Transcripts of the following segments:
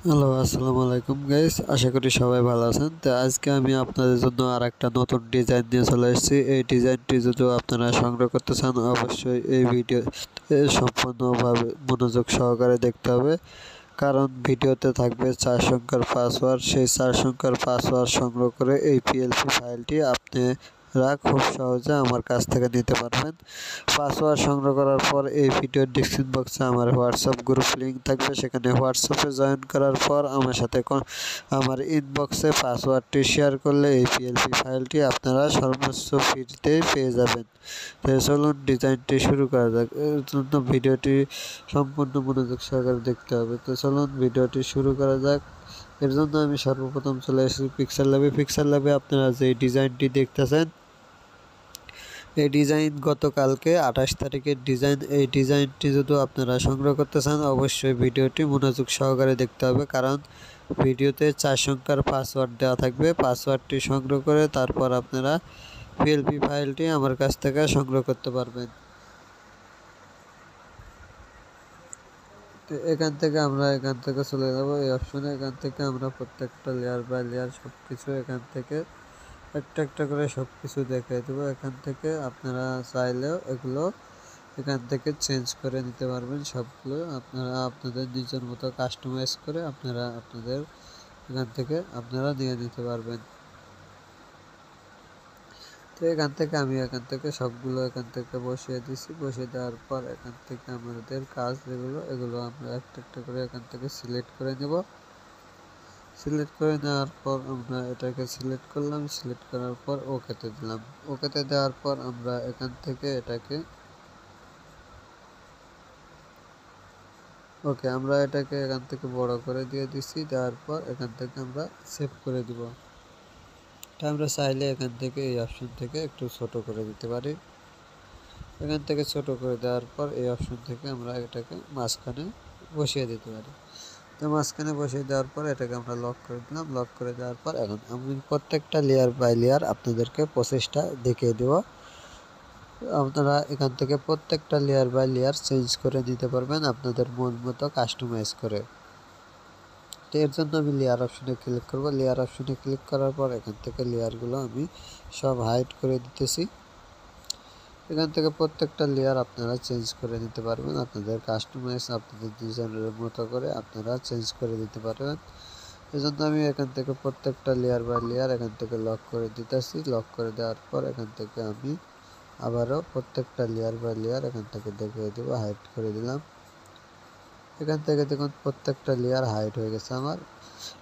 Hello, আসসালামু আলাইকুম guys. আশা করি সবাই ভালো আছেন। তো আজকে আমি আপনাদের জন্য আরেকটা নতুন ডিজাইন নিয়ে চলে এসেছি। এই ডিজাইনটি যদি আপনারা সংগ্রহ করতে চান, অবশ্যই এই ভিডিওতে সম্পূর্ণভাবে মনোযোগ সহকারে দেখতে হবে। কারণ ভিডিওতে থাকবে 4 সংখ্যার পাসওয়ার্ড। সেই 4 সংখ্যার পাসওয়ার্ড সংগ্রহ করে এই পিএলপি ফাইলটি আপনারা খুব সহজে আমার কাছ থেকে নিতে পারবেন। পাসওয়ার্ড সংগ্রহ করার পর এই ভিডিওর ডেসক্রিপশন বক্সে আমার হোয়াটসঅ্যাপ গ্রুপ লিঙ্ক থাকবে। সেখানে হোয়াটসঅ্যাপে জয়েন করার পর আমার সাথে আমার ইনবক্সে পাসওয়ার্ডটি শেয়ার করলে এই পিএলপি ফাইলটি আপনারা সর্বোচ্চ ফ্রিতেই পেয়ে যাবেন। তো চলুন ডিজাইনটি শুরু করা যাক। এর জন্য ভিডিওটি সম্পূর্ণ মনোযোগ সহকারে দেখতে হবে। তো চলুন ভিডিওটি শুরু করা যাক। এর জন্য আমি সর্বপ্রথম চলে এসেছি পিক্সেল ল্যাবে। পিক্সেল ল্যাবে আপনারা যে ডিজাইনটি দেখতেছেন, এই ডিজাইন গতকালকে 28 তারিখের ডিজাইন। এই ডিজাইনটি যদি আপনারা সংগ্রহ করতে চান, অবশ্যই ভিডিওটি মনোযোগ সহকারে দেখতে হবে। কারণ ভিডিওতে 4 সংখ্যার পাসওয়ার্ড দেওয়া থাকবে। পাসওয়ার্ডটি সংগ্রহ করে তারপর আপনারা পিএলপি ফাইলটি আমার কাছ থেকে সংগ্রহ করতে পারবেন। তো এখান থেকে চলে যাব এই অপশনে। এখান থেকে আমরা প্রত্যেকটা লেয়ার বাই লেয়ার সব কিছু এখান থেকে একটা একটা করে সব কিছু দেখিয়ে দেবো। এখান থেকে আপনারা চাইলেও এগুলো এখান থেকে চেঞ্জ করে নিতে পারবেন। সবগুলো আপনারা আপনাদের নিজের মতো কাস্টমাইজ করে আপনাদের এখান থেকে আপনারা নিয়ে নিতে পারবেন। তো এখান থেকে সবগুলো এখান থেকে বসিয়ে দিছি। বসিয়ে দেওয়ার পর এখান থেকে আমাদের কাজ এগুলো আমরা একটা একটা করে এখান থেকে সিলেক্ট করে নেব। সিলেক্ট করে নেওয়ার পর আমরা এটাকে সিলেক্ট করলাম। সিলেক্ট করার পর ওকেতে দিলাম। ওকেতে দেওয়ার পর আমরা এখান থেকে এটাকে এখান থেকে বড় করে দিয়ে দিছি। দেওয়ার পর এখান থেকে আমরা সেভ করে দিব। এটা আমরা চাইলে এখান থেকে এই অপশন থেকে একটু ছোট করে দিতে পারি। এখান থেকে ছোট করে দেওয়ার পর এই অপশন থেকে আমরা এটাকে মাঝখানে বসিয়ে দিতে পারি। তো মাঝখানে বসিয়ে দেওয়ার পর এটাকে আমরা লক করে দিলাম। লক করে দেওয়ার পর এখন আমি প্রত্যেকটা লেয়ার বাই লেয়ার আপনাদেরকে প্রসেসটা দেখিয়ে দেব। আপনারা এখান থেকে প্রত্যেকটা লেয়ার বাই লেয়ার চেঞ্জ করে দিতে পারবেন আপনাদের মন মতো কাস্টমাইজ করে। তো এর জন্য আমি লেয়ার অপশনে ক্লিক করব। লেয়ার অপশনে ক্লিক করার পর এখান থেকে লেয়ারগুলো আমি সব হাইড করে দিতেছি। এখান থেকে প্রত্যেকটা লেয়ার আপনারা চেঞ্জ করে নিতে পারবেন। আপনাদের কাস্টমাইজ আপনাদের ডিজাইনের মতো করে আপনারা চেঞ্জ করে দিতে পারবেন। এজন্য আমি এখান থেকে প্রত্যেকটা লেয়ার বাই লেয়ার এখান থেকে লক করে দিতেছি। লক করে দেওয়ার পর এখান থেকে আমি আবারও প্রত্যেকটা লেয়ার বাই লেয়ার এখান থেকে দেখিয়ে দেবো। হাইড করে দিলাম। এখান থেকে দেখুন প্রত্যেকটা লেয়ার হাইড হয়ে গেছে আমার।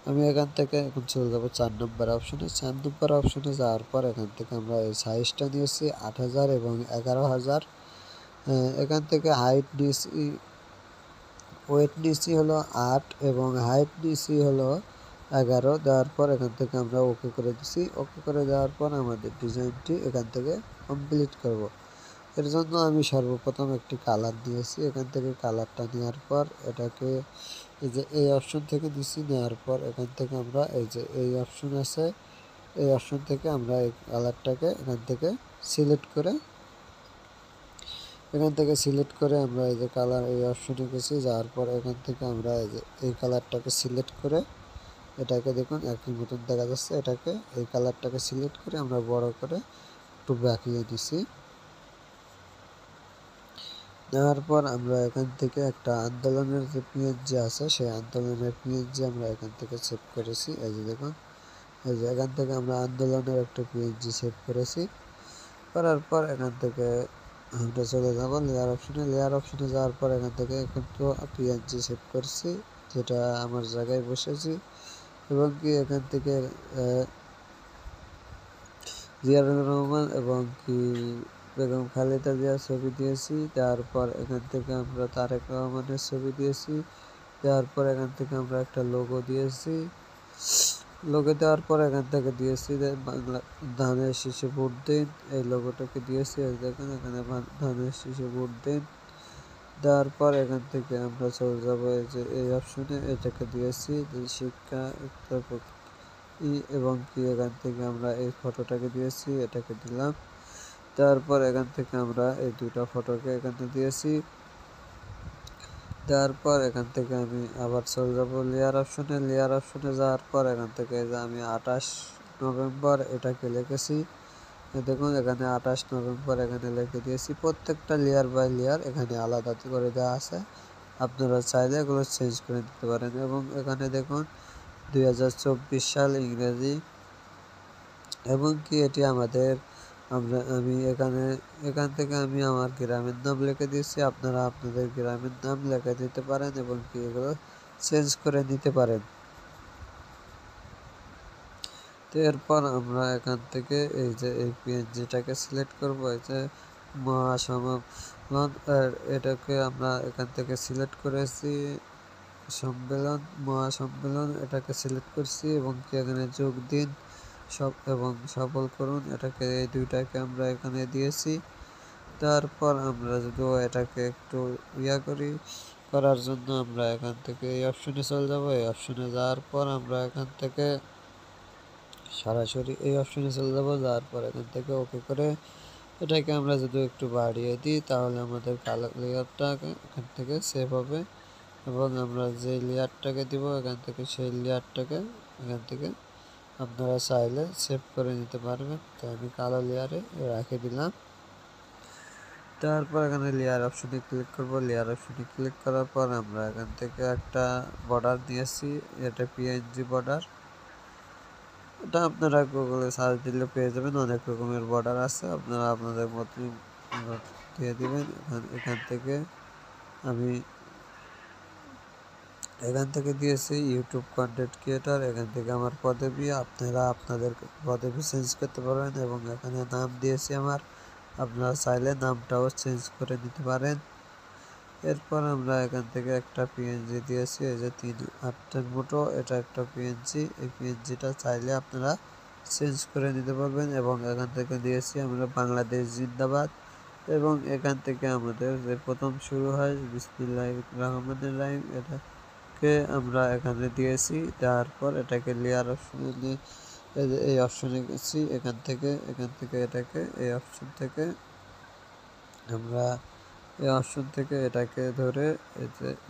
আমি এখান থেকে এখন চলে যাবো 4 নম্বর অপশনে। 4 নম্বর অপশনে যাওয়ার পর এখান থেকে আমরা এই সাইজটা নিয়েছি 8000 এবং 11000। এখান থেকে হাইট নিয়েছি, ওয়েট নিয়েছি হলো 8 এবং হাইট নিয়েছি হলো 11। দেওয়ার পর এখান থেকে আমরা ওকে করে দিছি। ওকে করে দেওয়ার পর আমাদের ডিজাইনটি এখান থেকে কমপ্লিট করব। এর জন্য আমি সর্বপ্রথম একটি কালার নিয়েছি। এখান থেকে কালারটা নেওয়ার পর এটাকে এই যে এই অপশন থেকে দিছি। নেওয়ার পর এখান থেকে আমরা এই যে এই অপশন আছে, এই অপশন থেকে আমরা এই কালারটাকে এখান থেকে সিলেক্ট করে আমরা এই যে কালার এই অপশনে গেছি। যাওয়ার পর এখান থেকে আমরা এই যে এই কালারটাকে সিলেক্ট করে এটাকে দেখুন একই মতন দেখা যাচ্ছে। এটাকে এই কালারটাকে সিলেক্ট করে আমরা বড় করে একটু বাঁকিয়ে দিছি। নেওয়ার পর আমরা এখান থেকে একটা আন্দোলনের যে পিএনজি আছে, সেই আন্দোলনের পিএনজি আমরা এখান থেকে সেভ করেছি। এই যে দেখুন, এই যে এখান থেকে আমরা আন্দোলনের একটা পিএনজি সেভ করেছি। করার পর এখান থেকে আমরা চলে যাব লেয়ার অপশনে। লেয়ার অপশনে যাওয়ার পর এখান থেকে কিন্তু পিএনজি সেভ করছি, যেটা আমার জায়গায় বসেছি। এবং কি এখান থেকে জিয়াউর রহমান এবং কি বেগম খালেদা জিয়ার ছবি দিয়েছি। তারপর এখান থেকে আমরা তারেক রহমানের ছবি দিয়েছি। দেওয়ার পর এখান থেকে আমরা একটা লোগো দিয়েছি। লোগো দেওয়ার পর এখান থেকে দিয়েছি বাংলা ধানের শীষে ভোট দিন, এই লোগোটাকে দিয়েছি। দেখেন এখানে ধানের শীষে ভোট দিন। দেওয়ার পর এখান থেকে আমরা চলে যাবো এই যে এই অপশনে, এটাকে দিয়েছি শিক্ষা এবং কি এখান থেকে আমরা এই ফটোটাকে দিয়েছি, এটাকে দিলাম। তারপর এখান থেকে আমরা এই দুইটা ফটোকে এখানে দিয়েছি। দেওয়ার পর এখান থেকে আমি আবার চলে যাব লেয়ার অপশনে যাওয়ার পর এখান থেকে যে আমি 28 নভেম্বর এটাকে লিখেছি। দেখুন এখানে 28 নভেম্বর এখানে লিখে দিয়েছি। প্রত্যেকটা লেয়ার বাই লেয়ার এখানে আলাদা করে দেওয়া আছে, আপনারা চাইলে এগুলো চেঞ্জ করে দিতে পারেন। এবং এখানে দেখুন 2024 সাল ইংরেজি, এবং কি এটি আমাদের আমি এখান থেকে আমি আমার গ্রামের নাম লিখে দিয়েছি, আপনারা আপনাদের গ্রামের নাম লিখে দিতে পারেন এবং কি এগুলো চেঞ্জ করে নিতে পারেন। তো এরপর আমরা এখান থেকে এই যে এই পিএনজিটাকে সিলেক্ট করব, এই যে মহাসম্মেলন, এটাকে আমরা এখান থেকে সিলেক্ট করেছি, মহাসম্মেলন এটাকে সিলেক্ট করছি এবং কি এখানে যোগ দিন এবং সফল করুন, এটাকে এই দুইটাকে আমরা এখানে দিয়েছি। তারপর আমরা যদি এটাকে একটু করার জন্য আমরা এখান থেকে এই অপশনে চলে যাব। এই অপশনে যাওয়ার পর আমরা এখান থেকে সরাসরি এই অপশনে চলে যাব। যাওয়ার পর এখান থেকে ওকে করে এটাকে আমরা যদি একটু বাড়িয়ে দিই তাহলে আমাদের কালার লেয়ারটা এখান থেকে সেভ হবে, এবং আমরা যে লেয়ারটাকে দিব এখান থেকে সেই লেয়ারটাকে এখান থেকে আপনারা চাইলে সেভ করে নিতে পারবেন। তো আমি কালো লেয়ারে রেখে দিলাম। তারপর এখানে লেয়ার অপশনে ক্লিক করব। লেয়ার অপশনে ক্লিক করার পর আমরা এখান থেকে একটা বর্ডার দিয়েছি, এটা পিএনজি বর্ডার। এটা আপনারা গুগলে সার্চ দিলে পেয়ে যাবেন, অনেক রকমের বর্ডার আছে, আপনারা আপনাদের মতো দিয়ে দিবেন। এখান থেকে আমি দিয়েছি ইউটিউব কন্টেন্ট ক্রিয়েটর। এখান থেকে আমার পদবি, আপনারা আপনাদের পদবি চেঞ্জ করতে পারবেন এবং এখানে নাম দিয়েছি আমার, আপনারা চাইলে নামটাও চেঞ্জ করে নিতে পারেন। এরপর আমরা এখান থেকে একটা পিএনজি দিয়েছি, এই যে 3 মুঠো, এটা একটা পিএনজি। এই পিএনজিটা চাইলে আপনারা চেঞ্জ করে নিতে পারবেন। এবং এখান থেকে দিয়েছি আমরা বাংলাদেশ জিন্দাবাদ, এবং এখান থেকে আমাদের যে প্রথম শুরু হয় বিসমিল্লাহির রহমানির রহিম, এটাকে আমরা এখানে দিয়েছি। তারপর এটাকে লেয়ার অপশনে এই অপশনে গেছি, এখান থেকে এটাকে এই অপশন থেকে আমরা এই অপশন থেকে এটাকে ধরে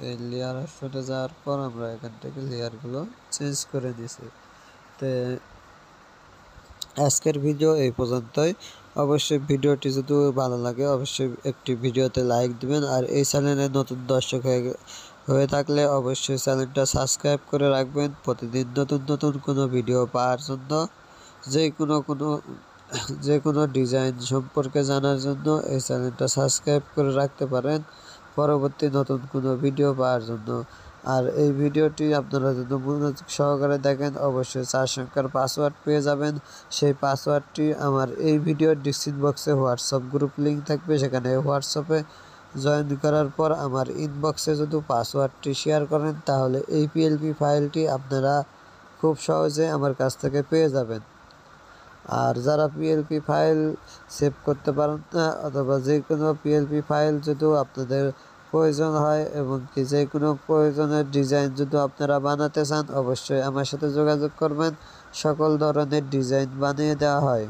এই লেয়ার অপশনে যাওয়ার পর আমরা এখান থেকে লেয়ারগুলো চেঞ্জ করে দিছি। তো আজকের ভিডিও এই পর্যন্তই। অবশ্যই ভিডিওটি যদি ভালো লাগে অবশ্যই একটি ভিডিওতে লাইক দিবেন, আর এই চ্যানেলে নতুন দর্শক হয়ে থাকলে অবশ্যই চ্যানেলটা সাবস্ক্রাইব করে রাখবেন প্রতিদিন নতুন কোনো ভিডিও পাওয়ার জন্য। যে কোনো ডিজাইন সম্পর্কে জানার জন্য এই চ্যানেলটা সাবস্ক্রাইব করে রাখতে পারেন পরবর্তী নতুন কোনো ভিডিও পাওয়ার জন্য। আর এই ভিডিওটি আপনারা যদি মনোযোগ সহকারে দেখেন অবশ্যই 4 সংখ্যার পাসওয়ার্ড পেয়ে যাবেন। সেই পাসওয়ার্ডটি আমার এই ভিডিওর ডিসক্রিপশন বক্সে হোয়াটসঅ্যাপ গ্রুপ লিঙ্ক থাকবে, সেখানে হোয়াটসঅ্যাপে জয়েন করার পর আমার ইনবক্সে যদি পাসওয়ার্ডটি শেয়ার করেন তাহলে এই পিএলপি ফাইলটি আপনারা খুব সহজে আমার কাছ থেকে পেয়ে যাবেন। আর যারা পিএলপি ফাইল সেভ করতে পারেন না, অথবা যে কোনো পিএলপি ফাইল যদি আপনাদের প্রয়োজন হয় এবং কি যে কোনো প্রয়োজনের ডিজাইন যদি আপনারা বানাতে চান অবশ্যই আমার সাথে যোগাযোগ করবেন, সকল ধরনের ডিজাইন বানিয়ে দেওয়া হয়।